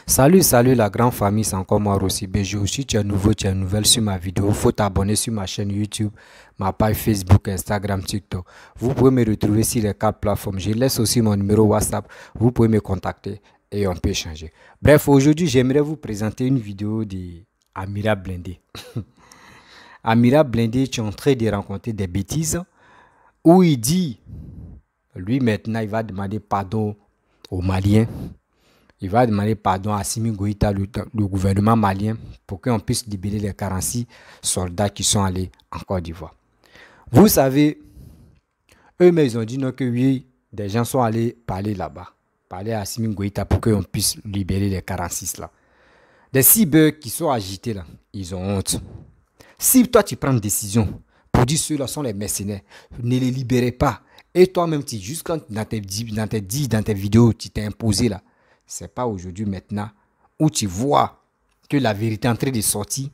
Salut la grande famille, c'est encore moi Rossi Bejo. Si tu es nouveau, tu es nouvelle sur ma vidéo, faut t'abonner sur ma chaîne YouTube, ma page Facebook, Instagram, TikTok. Vous pouvez me retrouver sur les 4 plateformes. Je laisse aussi mon numéro WhatsApp, vous pouvez me contacter et on peut échanger. Bref, aujourd'hui, j'aimerais vous présenter une vidéo de Amira Blindé. Amira Blindé, tu es en train de rencontrer des bêtises où il dit, lui maintenant, il va demander pardon aux Maliens. Il va demander pardon à Assimi Goïta, le gouvernement malien, pour qu'on puisse libérer les 46 soldats qui sont allés en Côte d'Ivoire. Vous savez, eux-mêmes, ils ont dit non que oui, des gens sont allés parler là-bas, parler à Assimi Goïta pour qu'on puisse libérer les 46 là. Des cyber qui sont agités là, ils ont honte. Si toi tu prends une décision pour dire ceux-là sont les mercenaires, ne les libérez pas. Et toi-même, juste quand dans tes vidéos, tu t'es imposé là, c'est pas aujourd'hui maintenant où tu vois que la vérité est en train de sortir,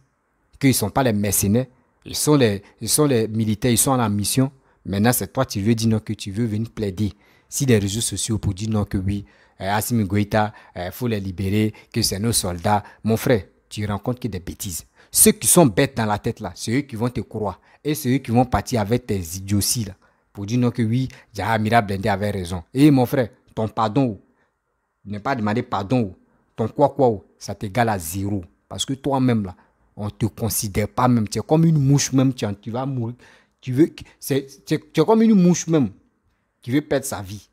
qu'ils ne sont pas les mercenaires, ils sont les militaires, ils sont en mission. Maintenant, c'est toi, tu veux dire non, que tu veux venir plaider sur les réseaux sociaux pour dire non, que oui, Assimi Goïta, faut les libérer, que c'est nos soldats. Mon frère, tu rencontres que des bêtises. Ceux qui sont bêtes dans la tête là, c'est eux qui vont te croire. Et c'est eux qui vont partir avec tes idioties là, pour dire non, que oui, Amira Blindé avait raison. Et mon frère, ton pardon, ne pas demander pardon, ton quoi, ça t'égale à 0. Parce que toi-même, là, on ne te considère pas même. Tu es comme une mouche même, tu vas mourir. Tu es comme une mouche même qui veut perdre sa vie.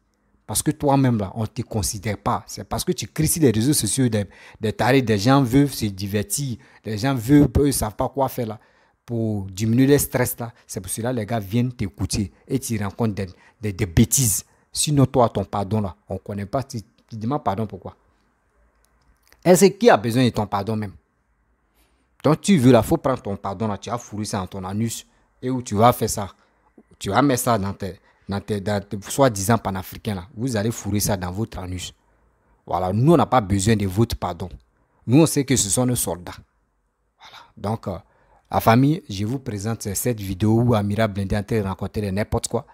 Parce que toi-même, là, on ne te considère pas. C'est parce que tu cries sur les réseaux sociaux des tarés, des gens veulent se divertir, des gens veulent, eux ne savent pas quoi faire là. Pour diminuer le stress là, c'est pour cela que les gars viennent t'écouter et tu rencontres des bêtises. Sinon, toi, ton pardon là, on ne connaît pas. Tu demandes pardon pourquoi? Est-ce qui a besoin de ton pardon même? Donc tu veux là, il faut prendre ton pardon là, tu vas fourrer ça dans ton anus et où tu vas faire ça. Tu vas mettre ça dans tes soi-disant panafricains là. Vous allez fourrer ça dans votre anus. Voilà, nous on n'a pas besoin de votre pardon. Nous on sait que ce sont nos soldats. Voilà, donc la famille, je vous présente cette vidéo où Amira Blindé est en train de rencontrer n'importe quoi.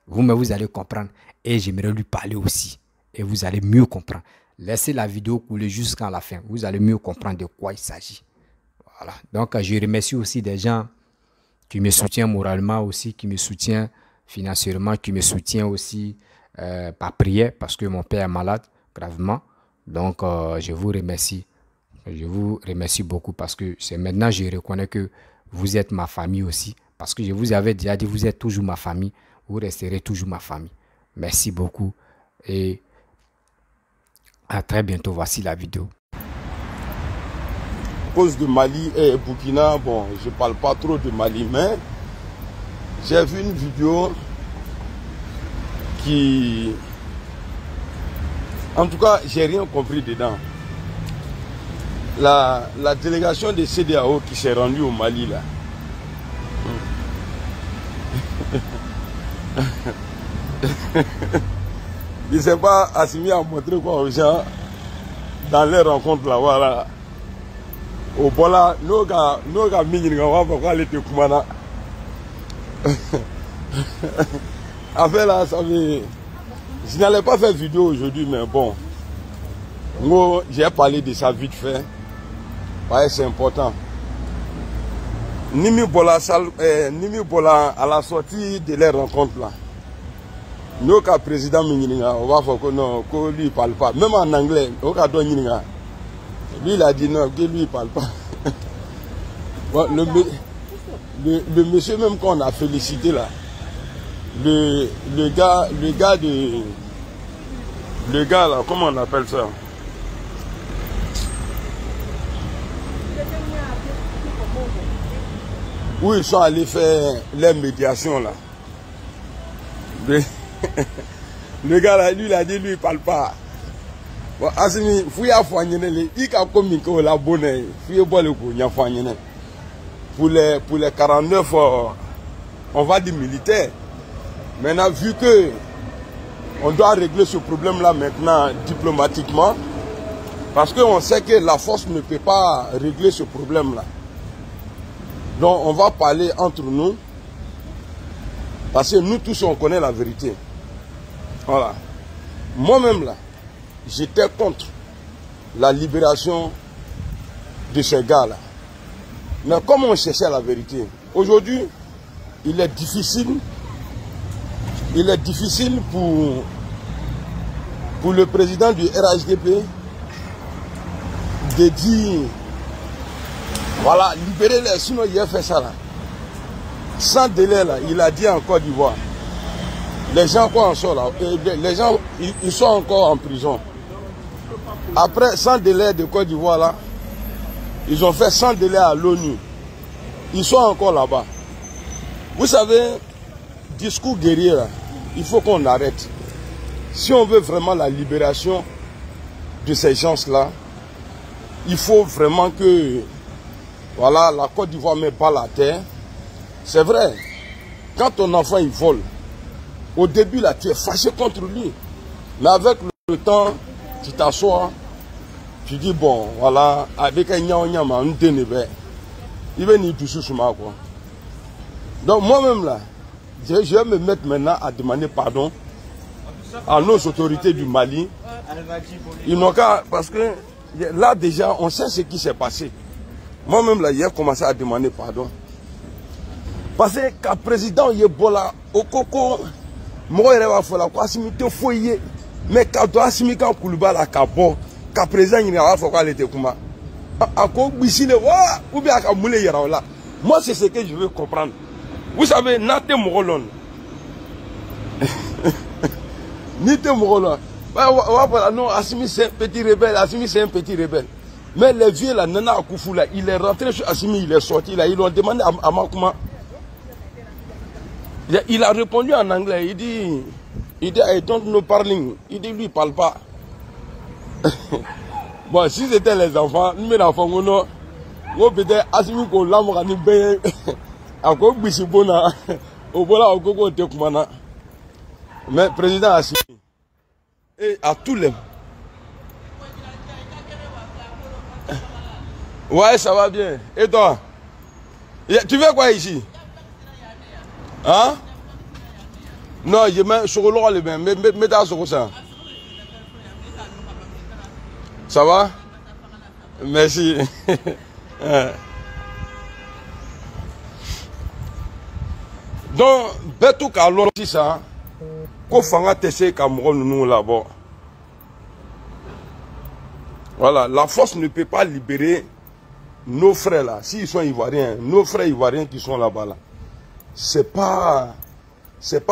Vous-même vous allez comprendre et j'aimerais lui parler aussi. Et vous allez mieux comprendre. Laissez la vidéo couler jusqu'à la fin. Vous allez mieux comprendre de quoi il s'agit. Voilà. Donc, je remercie aussi des gens qui me soutiennent moralement aussi, qui me soutiennent financièrement, qui me soutiennent aussi par prière parce que mon père est malade gravement. Donc, je vous remercie. Je vous remercie beaucoup parce que c'est maintenant que je reconnais que vous êtes ma famille aussi. Parce que je vous avais déjà dit, vous êtes toujours ma famille. Vous resterez toujours ma famille. Merci beaucoup. Et à très bientôt, voici la vidéo. À cause de Mali et Burkina, bon, je ne parle pas trop de Mali, mais j'ai vu une vidéo qui... En tout cas, j'ai rien compris dedans. La délégation de CEDEAO qui s'est rendue au Mali, là. Je ne sais pas, Assimi a montré quoi aux gens dans les rencontres là, voilà. Au Bola, nous avons mis une fois pour aller te Koumana. Après là, ça veut... Je n'allais pas faire vidéo aujourd'hui, mais bon. Moi, j'ai parlé de ça vite fait. Ouais, c'est important. Nimi Bola à la sortie de les rencontres là. Nous, le président, on va faire que lui ne parle pas. Même en anglais, lui, il a dit non, que lui, il ne parle pas. Bon, le monsieur même qu'on a félicité là, le gars là, comment on appelle ça? Où ils sont allés faire les médiations là. Le gars là, lui, il a dit, lui, il ne parle pas. Bon, Assimi, pour les 49, on va dire militaires. Maintenant, vu que on doit régler ce problème-là maintenant diplomatiquement, parce qu'on sait que la force ne peut pas régler ce problème-là. Donc, on va parler entre nous. Parce que nous tous, on connaît la vérité. Voilà. Moi-même, là, j'étais contre la libération de ces gars-là. Mais comme on cherchait la vérité, aujourd'hui, il est difficile pour le président du RHDP de dire, voilà, libérez-les, sinon il a fait ça là. Sans délai là, il a dit en Côte d'Ivoire. Les gens quoi en sont là, les gens ils sont encore en prison. Après, sans délai de Côte d'Ivoire là, ils ont fait sans délai à l'ONU. Ils sont encore là-bas. Vous savez, discours guerrier là, il faut qu'on arrête. Si on veut vraiment la libération de ces gens-là, il faut vraiment que, voilà, la Côte d'Ivoire met pas la terre. C'est vrai, quand ton enfant il vole, au début là, tu es fâché contre lui. Mais avec le temps, tu t'assois, tu dis bon, voilà, avec un nyama, un dénébé, il va ni tout sur moi quoi. Donc moi-même là, je vais me mettre maintenant à demander pardon à nos autorités du Mali. Ils n'ont qu'à, parce que là déjà, on sait ce qui s'est passé. Moi-même là, j'ai commencé à demander pardon. Parce que quand le président Yebola, au coco, moi je vais faire la quoi, si je fouille, mais quand tu as si quand Kouliba la cabo, quand le président il va faire quoi, il était comment? À quoi bisile wa ou bien à moule yara là. Moi c'est ce que je veux comprendre. Vous savez, Nate Morolon. Nate Morolon. Non, Assimi c'est un petit rebelle, Assimi c'est un petit rebelle. Mais les vieux là, Nana Akufou là, il est rentré sur Assimi, il est sorti là, ils l'ont demandé à Makuma. Il a répondu en anglais, il dit I don't know parling. Il dit lui il parle pas. Bon, si c'était les enfants, mes enfants, on peut-être Assimi qu'on l'a morani bien. Encore Bissibona, au voilà, au Gogo Tekumana. Mais président Assimi, et à tous les. Ouais, ça va bien. Et toi? Tu fais quoi ici? Hein? Non, je mets sur le bien. Mets ta sur ça. Ça va? Merci. Donc, Betou Kalon, si ça, qu'on fera tester Cameroun nous là-bas. Voilà, la force ne peut pas libérer nos frères là, s'ils sont ivoiriens, nos frères ivoiriens qui sont là-bas là. C'est pas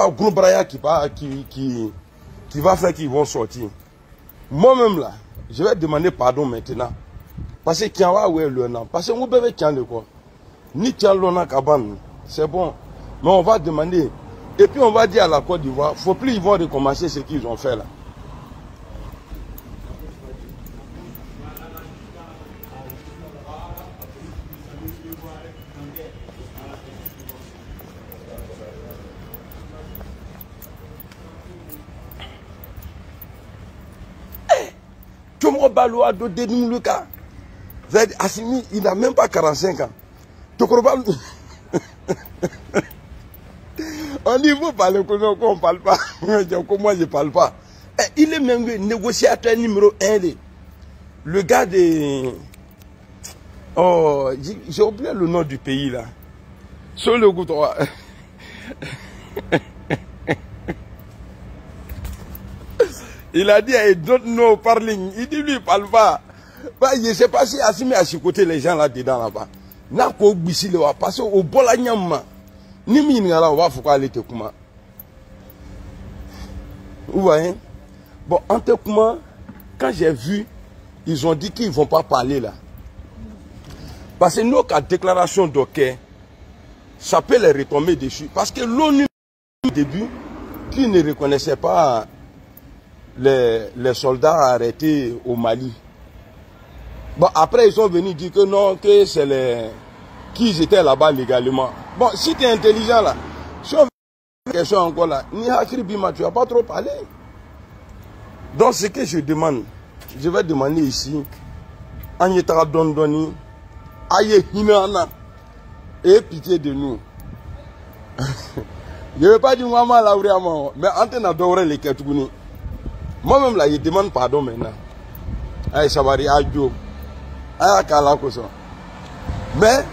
Groubraya qui va faire qu'ils vont sortir. Moi-même là, je vais demander pardon maintenant. Parce que tiens ouais le nom. Parce que vous bébé tiens de quoi. Ni tiens l'on cabane, c'est bon. Mais on va demander. Et puis on va dire à la Côte d'Ivoire, faut plus ils vont recommencer ce qu'ils ont fait là. Baloua de Denimluka. Assimi, il n'a même pas 45 ans. On dit vous parlez qu'on ne parle pas. Moi je ne parle pas. Il est même négociateur numéro 1. Le gars de. Oh, j'ai oublié le nom du pays là. Sur le goût. Il a dit, I don't know parling. Il dit, lui, il parle pas. Bah, je ne sais pas si Assimi a chicoté les gens là-dedans, là-bas. N'a qu'au bissile, parce qu'au bolanyama, ni minala, on va faut aller te kuma. Vous voyez? Bon, en te kuma, quand j'ai vu, ils ont dit qu'ils ne vont pas parler là. Parce que nos déclarations d'Oké, ça peut les retomber dessus. Parce que l'ONU, au début, qui ne reconnaissait pas les soldats arrêtés au Mali. Bon, après, ils sont venus dire que non, que c'est les... qu'ils étaient là-bas légalement. Bon, si tu es intelligent là, si on veut une question encore là, ni Hakri Bima, tu vas pas trop parler. Donc, ce que je demande, je vais demander ici, Agnetara Dondoni, Aye Hinana, et pitié de nous. Je ne veux pas dire maman là vraiment, mais Antena Dore les Ketougouni. Moi-même là, je demande pardon maintenant. Aïe, Sabari, Adjo. Aïe, Kala, Koso. Mais,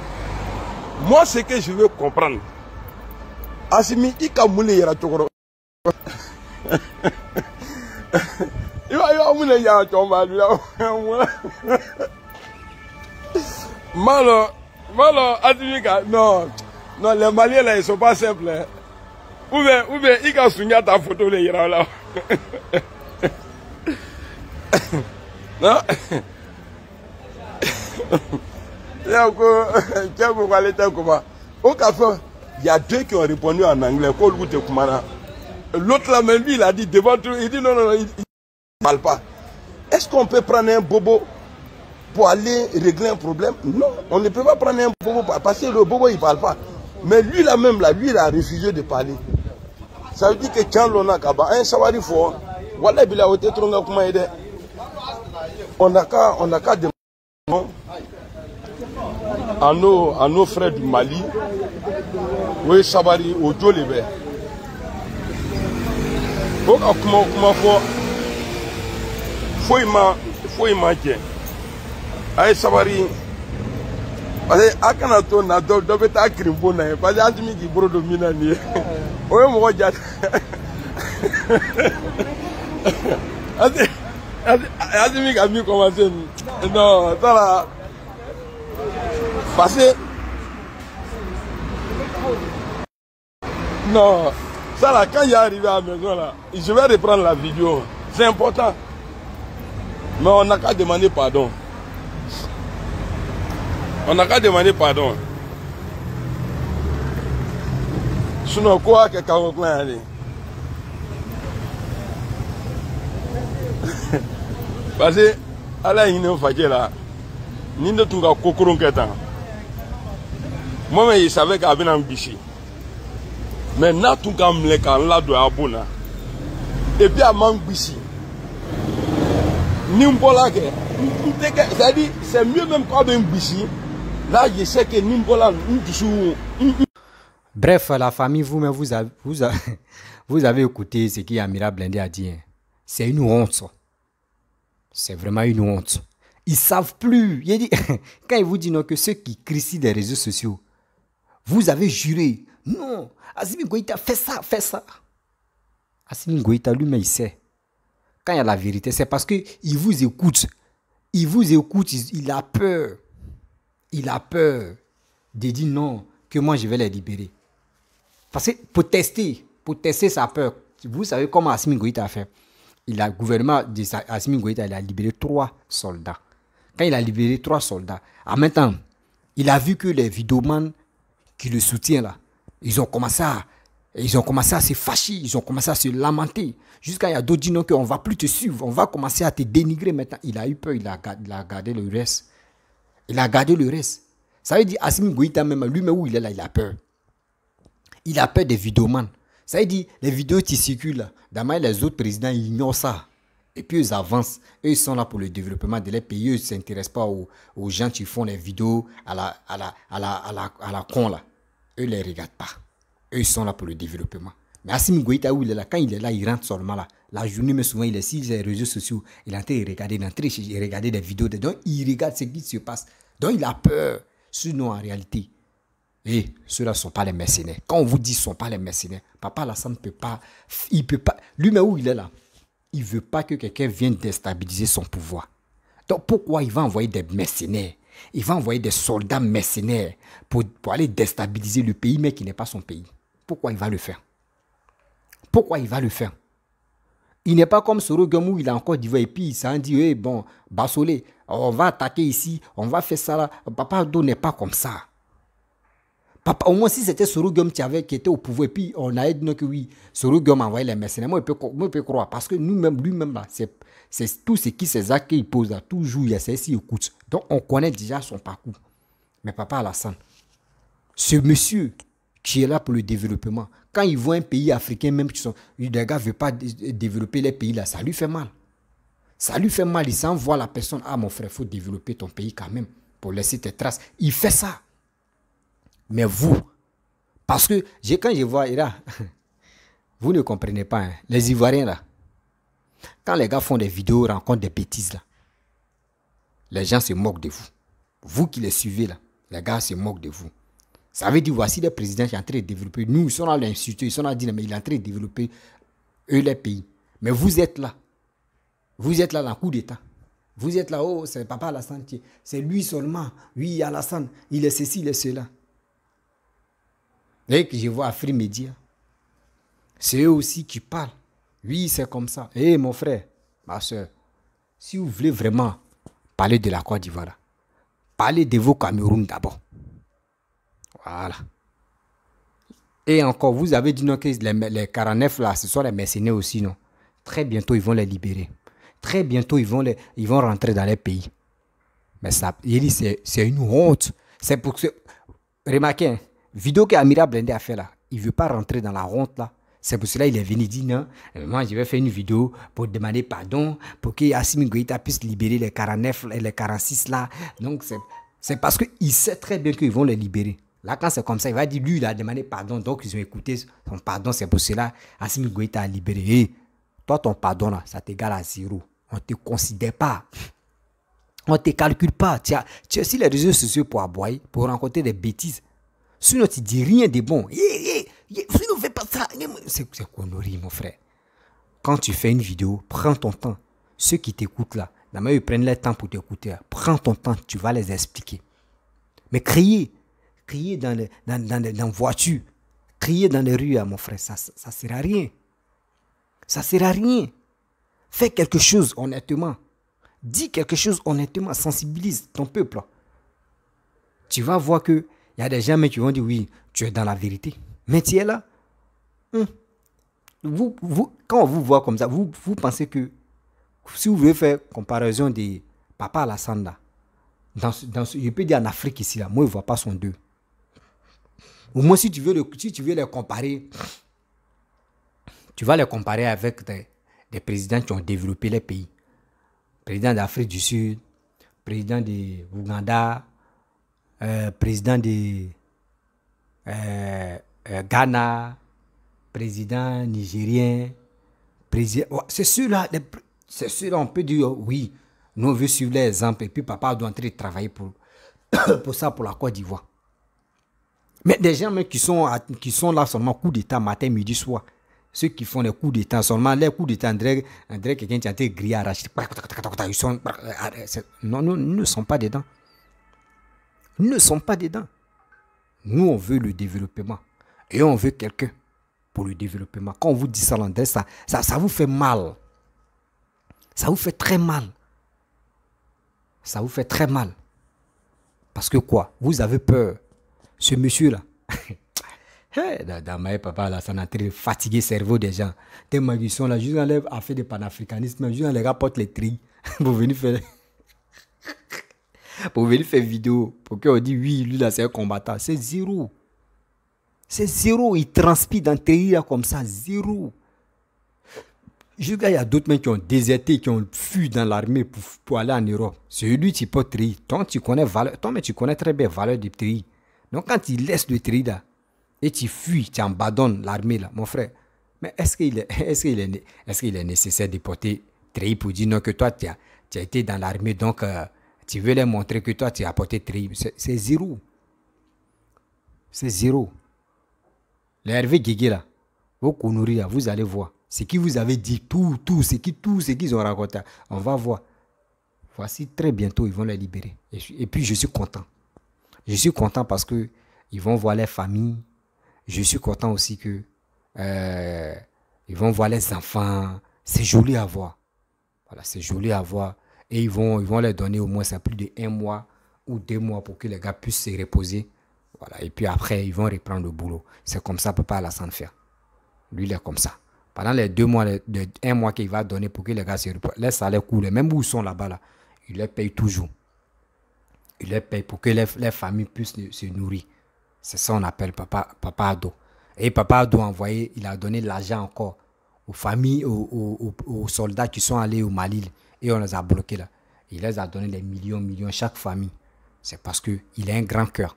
moi, ce que je veux comprendre, Assimi, il a moulé Yara Chokoro. Il va moulé Yara Chokoro. Malo, Assimi, non, les Maliens là, ils sont pas simples. Hein. Ou bien, il a souligné ta photo, les Yara là. Non? Au café, il y a deux qui ont répondu en anglais. L'autre là, même lui, il a dit devant tout, il dit non, il ne parle pas. Est-ce qu'on peut prendre un bobo pour aller régler un problème? Non, on ne peut pas prendre un bobo parce que le bobo il ne parle pas. Mais lui là même, là, lui il a refusé de parler. Ça veut dire que Tchan Lona Kaba, un savari fort, voilà, il a été trop comment aider. On n'a qu'à demander à nos frères du Mali, oui, Sabari, au Djolébé. Comment faut imaginer. Aïe, Sabari, parce que Akanato n'a pas de crimpo, parce que Adimi qui brode au Minani. Oui, moi, j'ai. Adimi qui a mis commencé. Non, ça là. Parce que. Non, ça là, quand il est arrivé à la maison là, je vais reprendre la vidéo. C'est important. Mais on n'a qu'à demander pardon. On n'a qu'à demander pardon. Sinon, quoi que quand on a dit. Parce que, Allah il nous fait là. Ni ne tunga kokoron ketan. Moi, il savait qu'il y avait un bichi. Mais na tunga mleka la do abona. Et puis à mang bichi. Nimbola ke. C'est-à-dire, c'est mieux même quand un bichi. Là, je sais que Nimbola, Bref, la famille, vous avez écouté ce qu'Amira Blindé a dit. Hein. C'est une honte. C'est vraiment une honte. Ils ne savent plus. Il dit, quand ils vous disent non, que ceux qui crient des réseaux sociaux, vous avez juré. Non, Assimi Goïta, fais ça, fais ça. Assimi Goïta, lui-même, il sait. Quand il y a la vérité, c'est parce qu'il vous écoute. Il vous écoute, il a peur. Il a peur de dire non, que moi je vais les libérer. Parce que pour tester sa peur, vous savez comment Assimi Goïta a fait. Le gouvernement d'Assimi Goïta, il a libéré 3 soldats. Quand il a libéré 3 soldats, en même temps, il a vu que les vidéomans qui le soutiennent là, ils ont commencé à se fâcher, ils ont commencé à se lamenter. Jusqu'à il y a d'autres qui disent qu'on ne va plus te suivre, on va commencer à te dénigrer maintenant. Il a eu peur, il a gardé le reste. Il a gardé le reste. Ça veut dire Assimi Goïta même, lui-même où il est là, il a peur. Il a peur des vidéomans. Ça veut dire les vidéos qui circulent là, d'abord les autres présidents ils ignorent ça. Et puis ils avancent. Eux ils sont là pour le développement de leur pays. Eux ils ne s'intéressent pas aux gens qui font les vidéos à la con là. Eux ne les regardent pas. Eux ils sont là pour le développement. Mais Assimi Goïta où il est là, quand il est là, il rentre seulement là. La journée, mais souvent il est sur les réseaux sociaux. Il est en train de regarder des vidéos. Donc il regarde ce qui se passe. Donc il a peur. Sinon en réalité. Et ceux-là ne sont pas les mercenaires. Quand on vous dit qu'ils ne sont pas les mercenaires, Papa Alassane ne peut pas. Il peut pas. Lui-même où il est là, il ne veut pas que quelqu'un vienne déstabiliser son pouvoir. Donc pourquoi il va envoyer des mercenaires? Il va envoyer des soldats mercenaires pour aller déstabiliser le pays, mais qui n'est pas son pays. Pourquoi il va le faire? Pourquoi il va le faire? Il n'est pas comme Soro Gueye où il a encore dit, et puis il s'est dit, hey, bon, Bassolé, on va attaquer ici, on va faire ça là. Papa Ado n'est pas comme ça. Papa, au moins si c'était Soro Gueye qui était au pouvoir, et puis on a dit que oui, Soro Gueye a envoyé les mercenaires, moi je peux croire, parce que nous-mêmes, lui-même là, c'est tout ce qui ces actes qu'il pose là, toujours il y a celle-ci écoute. Donc on connaît déjà son parcours. Mais Papa Alassane, ce monsieur qui est là pour le développement, quand il voit un pays africain, même qui sont, les gars ne veulent pas développer les pays là, ça lui fait mal. Ça lui fait mal, il s'envoie la personne, ah mon frère, il faut développer ton pays quand même, pour laisser tes traces. Il fait ça. Mais vous, parce que quand je vois, là, vous ne comprenez pas, hein, les Ivoiriens là, quand les gars font des vidéos, rencontrent des bêtises là, les gens se moquent de vous. Vous qui les suivez là, les gars se moquent de vous. Ça veut dire, voici les présidents qui sont en train de développer. Nous, ils sont dans l'institut, ils sont dans le dire, mais il est en train de développer eux les pays. Mais vous êtes là. Vous êtes là dans le coup d'État. Vous êtes là, oh, c'est Papa Alassane, c'est lui seulement. Oui, Alassane, il est ceci, il est cela. Et que je vois à Free Media, c'est eux aussi qui parlent. Oui, c'est comme ça. Eh, mon frère, ma soeur, si vous voulez vraiment parler de la Côte d'Ivoire, parlez de vos Cameroun d'abord. Voilà. Et encore, vous avez dit non que les 49 là, ce sont les mercenaires aussi, non? Très bientôt, ils vont les libérer. Très bientôt, ils vont rentrer dans les pays. Mais ça, c'est une honte. C'est pour que... Remarquez, hein, vidéo qu'Amira Blende a fait là, il ne veut pas rentrer dans la honte là. C'est pour cela qu'il est venu dire non, moi je vais faire une vidéo pour demander pardon, pour que Assimi Goïta puisse libérer les 49 et les 46 là. Donc c'est parce qu'il sait très bien qu'ils vont les libérer. Là quand c'est comme ça, il va dire lui il a demandé pardon, donc ils ont écouté son pardon, c'est pour cela Assimi Goïta a libéré. Et toi ton pardon là, ça t'égale à zéro. On ne te considère pas. On ne te calcule pas. Tu as sur les réseaux sociaux pour aboyer, pour rencontrer des bêtises. Sinon tu dis rien de bon. Sinon fais pas ça. C'est connerie mon frère. Quand tu fais une vidéo, prends ton temps. Ceux qui t'écoutent là, d'abord ils prennent le temps pour t'écouter. Prends ton temps, tu vas les expliquer. Mais crier dans la voiture, crier dans les rues, mon frère, ça ne sert à rien. Ça ne sert à rien. Fais quelque chose honnêtement. Dis quelque chose honnêtement. Sensibilise ton peuple. Tu vas voir que il y a des gens qui vont dire oui, tu es dans la vérité. Mais tu es là. Quand on vous voit comme ça, vous pensez que si vous voulez faire comparaison de Papa Alassane là, je peux dire en Afrique ici, là, moi je ne vois pas son deux. Au moins si tu veux les comparer, tu vas les comparer avec des présidents qui ont développé les pays. Président d'Afrique du Sud, président de Ouganda, président de Ghana, président nigérien, président... C'est ceux-là, on peut dire, oui, nous on veut suivre l'exemple et puis papa doit entrer travailler pour ça, pour la Côte d'Ivoire. Mais des gens même qui sont là seulement coup d'État, matin, midi, soir. Ceux qui font les coups d'État, seulement les coups d'État, André quelqu'un qui a été grillé, arraché. Non, nous ne sommes pas dedans. Nous ne sommes pas dedans. Nous, on veut le développement. Et on veut quelqu'un pour le développement. Quand on vous dit ça, André, ça vous fait mal. Ça vous fait très mal. Ça vous fait très mal. Parce que quoi? Vous avez peur. Ce monsieur-là, dans ma papa, là, ça a très fatigué le cerveau des gens. Tellement ils sont là, juste enlève à faire des panafricanisme, juste les rapporte les tris pour venir faire vidéo, pour qu'on dise oui, lui là c'est un combattant. C'est zéro. C'est zéro. Il transpire dans le tri là comme ça, zéro. Juste il y a d'autres mecs qui ont déserté, qui ont fui dans l'armée pour aller en Europe. C'est lui qui peut trier. Toi, tu connais très bien la valeur du tri. Donc quand il laisse le tri là, et tu fuis, tu abandonnes l'armée là, mon frère. Mais est-ce qu'il est nécessaire de porter treillis pour dire non que toi tu as été dans l'armée, donc tu veux leur montrer que toi tu as porté treillis? C'est zéro. C'est zéro. Les Hervé Guégué là, vos conneries là, vous allez voir. Ce qui vous avez dit, tout ce qu'ils ont raconté, on va voir. Voici très bientôt, ils vont les libérer. Et puis je suis content. Je suis content parce que ils vont voir les familles. Je suis content aussi que ils vont voir les enfants. C'est joli à voir. Voilà, c'est joli à voir. Et ils vont leur donner au moins ça plus de 1 mois ou 2 mois pour que les gars puissent se reposer. Voilà. Et puis après, ils vont reprendre le boulot. C'est comme ça, Papa Alassane faire. Lui, il est comme ça. Pendant les 2 mois, 1 mois qu'il va donner pour que les gars se reposent, les salaires coulent. Même où ils sont là-bas, là, il les paye toujours. Il les paye pour que les familles puissent se nourrir. C'est ça qu'on appelle Papa Ado. Et Papa Ado il a donné de l'argent encore aux familles, aux soldats qui sont allés au Mali. Et on les a bloqués là. Il les a donné des millions chaque famille. C'est parce qu'il a un grand cœur.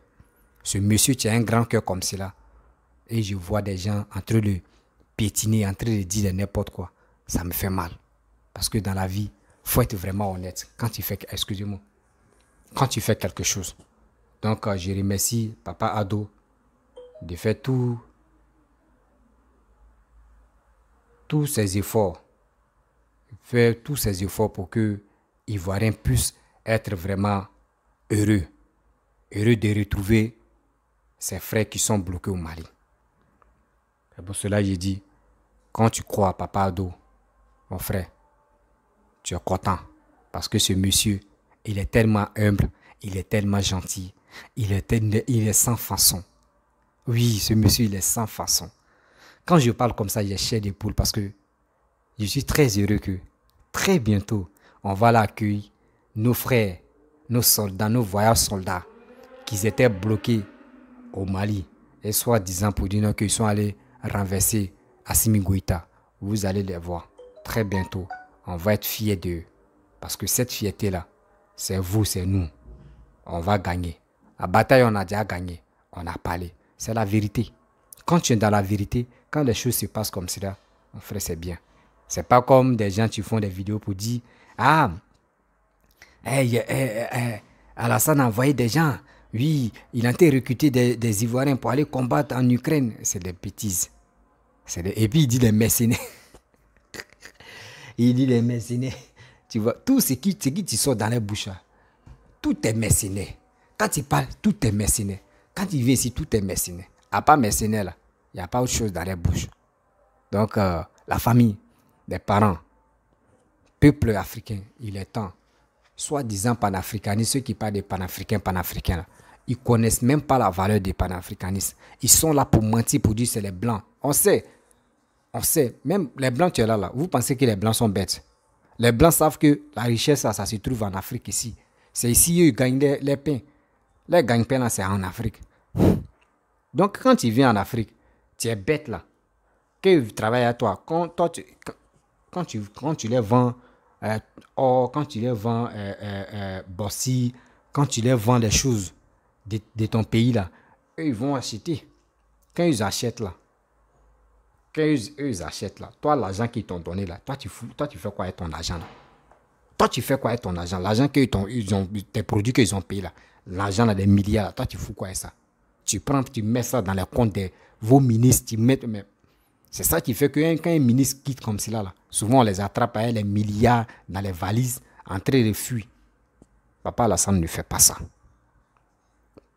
Ce monsieur qui a un grand cœur comme cela. Et je vois des gens en train de piétiner, en train de dire n'importe quoi. Ça me fait mal. Parce que dans la vie, il faut être vraiment honnête. Quand tu fais... Excusez-moi. quand tu fais quelque chose. Donc, je remercie Papa Ado de faire tous ses efforts. Faire tous ses efforts pour que Ivoiriens puissent être vraiment heureux. Heureux de retrouver ses frères qui sont bloqués au Mali. C'est pour cela que j'ai dit, quand tu crois à Papa Ado, mon frère, tu es content. Parce que ce monsieur, il est tellement humble, il est tellement gentil, il est sans façon. Oui, ce monsieur, il est sans façon. Quand je parle comme ça, j'ai chair des poules parce que je suis très heureux que très bientôt, on va l'accueillir, nos frères, nos soldats, nos voyants soldats, qui étaient bloqués au Mali, et soi-disant pour dire qu'ils sont allés renverser Assimi Goïta. Vous allez les voir très bientôt. On va être fiers d'eux. Parce que cette fierté-là, c'est vous, c'est nous. On va gagner. La bataille, on a déjà gagné. On a parlé. C'est la vérité. Quand tu es dans la vérité, quand les choses se passent comme cela, mon frère, c'est bien. C'est pas comme des gens qui font des vidéos pour dire ah, Alassane a envoyé des gens. Oui, il a été recruté des Ivoiriens pour aller combattre en Ukraine. C'est des bêtises. Et puis il dit les mercenaires. Il dit les mercenaires. Tu vois, tout ce qui te sort dans les bouches, tout est mercenaire. Quand il parle, tout est mercenaire. Quand il vient ici, tout est mercenaire. À part mercenaire, là, il n'y a pas autre chose dans les bouches. Donc, la famille, les parents, peuple africain, il est temps. Soi-disant panafricanistes, ceux qui parlent des panafricains, là, ils ne connaissent même pas la valeur des panafricanistes. Ils sont là pour mentir, pour dire que c'est les blancs. On sait, même les blancs qui sont là, vous pensez que les blancs sont bêtes. Les blancs savent que la richesse, ça se trouve en Afrique ici. C'est ici qu'ils gagnent les pains. Les gagne-pains, là, c'est en Afrique. Donc, quand tu viens en Afrique, tu es bête là. Qu'ils travaillent à toi. Quand tu les vends, quand tu les vends Bossi, quand tu les vends les choses de ton pays là, eux, ils vont acheter. Quand ils achètent là, ils achètent là, toi, l'argent qu'ils t'ont donné là, toi, tu fais quoi avec ton argent là? Toi, tu fais quoi avec ton argent? L'argent qu'ils ont, tes produits qu'ils ont payés là, l'argent là, des milliards là, toi, tu fous quoi avec ça? Tu prends, tu mets ça dans les comptes de vos ministres, tu mets. Mais c'est ça qui fait que quand un ministre quitte comme cela, là, souvent on les attrape avec les milliards dans les valises, en train de fuir. Papa Alassane ne fait pas ça.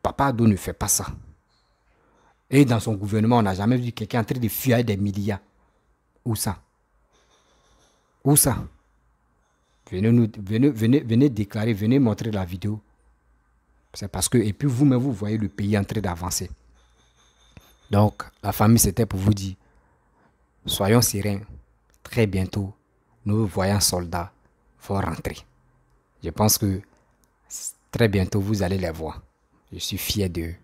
Papa Ado ne fait pas ça. Et dans son gouvernement, on n'a jamais vu quelqu'un en train de fuir avec des milliards. Où ça? Où ça? Venez déclarer, venez montrer la vidéo. C'est parce que, et puis vous-même, vous voyez le pays en train d'avancer. Donc, la famille, c'était pour vous dire, soyons sereins. Très bientôt, nos voyants soldats vont rentrer. Je pense que très bientôt, vous allez les voir. Je suis fier d'eux.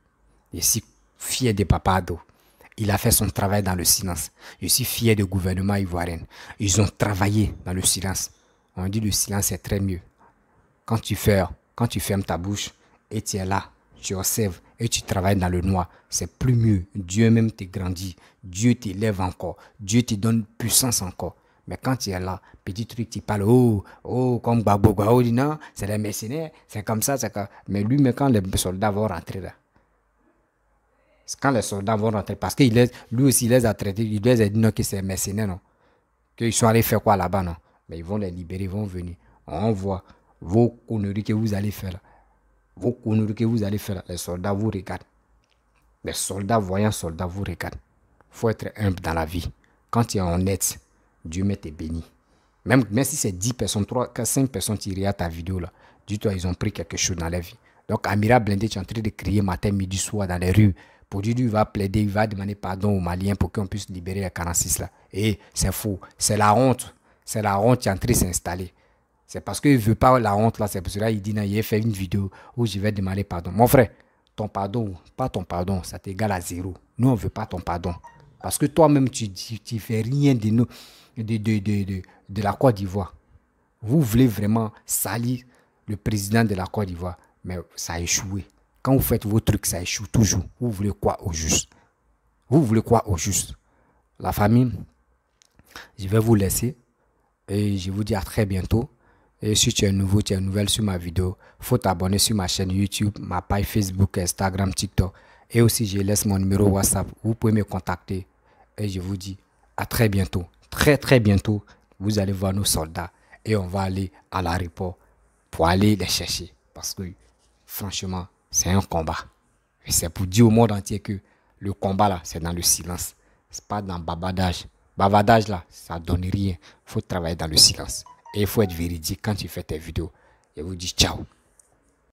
Je suis fier de Papa Ado. Il a fait son travail dans le silence. Je suis fier du gouvernement ivoirien. Ils ont travaillé dans le silence. On dit le silence est très mieux. Quand tu fermes ta bouche et tu es là, tu observes et tu travailles dans le noir, c'est plus mieux. Dieu même te grandit. Dieu t'élève encore. Dieu te donne puissance encore. Mais quand tu es là, petit truc, tu parles, comme Gbagbo, dit non, c'est les mercenaires, c'est comme ça, c'est comme... Mais lui, mais quand les soldats vont rentrer là, quand les soldats vont rentrer, parce que lui aussi, il les a traités, il les a dit non, que c'est mercenaires, non. Qu'ils sont allés faire quoi là-bas, non. Mais ils vont les libérer, ils vont venir. On voit vos conneries que vous allez faire là. Vos conneries que vous allez faire là. Les soldats vous regardent. Les soldats, voyants soldats vous regardent. Il faut être humble dans la vie. Quand tu es honnête, Dieu met tes bénis. Même si c'est 10 personnes, 3, 5 personnes qui regardent ta vidéo là, dis-toi, ils ont pris quelque chose dans la vie. Donc, Amira Blindé, tu es en train de crier matin, midi, soir dans les rues. Pour dire, il va plaider, il va demander pardon aux Maliens pour qu'on puisse libérer les 46 là. Et c'est faux. C'est la honte. C'est la honte qui est en train de s'installer. C'est parce qu'il ne veut pas la honte là. C'est pour cela qu'il dit, non, il a fait une vidéo où je vais demander pardon. Mon frère, ton pardon, pas ton pardon, ça t'égale à 0. Nous, on ne veut pas ton pardon. Parce que toi-même, tu ne fais rien de la Côte d'Ivoire. Vous voulez vraiment salir le président de la Côte d'Ivoire, mais ça a échoué. Quand vous faites vos trucs, ça échoue toujours. Vous voulez quoi au juste? Vous voulez quoi au juste? La famille, je vais vous laisser et je vous dis à très bientôt. Et si tu es nouveau, tu es nouvelle sur ma vidéo, faut t'abonner sur ma chaîne YouTube, ma page Facebook, Instagram, TikTok. Et aussi, je laisse mon numéro WhatsApp. Vous pouvez me contacter. Et je vous dis à très bientôt. Très, très bientôt, vous allez voir nos soldats. Et on va aller à l'aéroport pour aller les chercher. Parce que, franchement, c'est un combat. Et c'est pour dire au monde entier que le combat, là, c'est dans le silence. C'est pas dans le bavardage. Bavardage, là, ça donne rien. Il faut travailler dans le silence. Et il faut être véridique quand tu fais tes vidéos. Je vous dis ciao.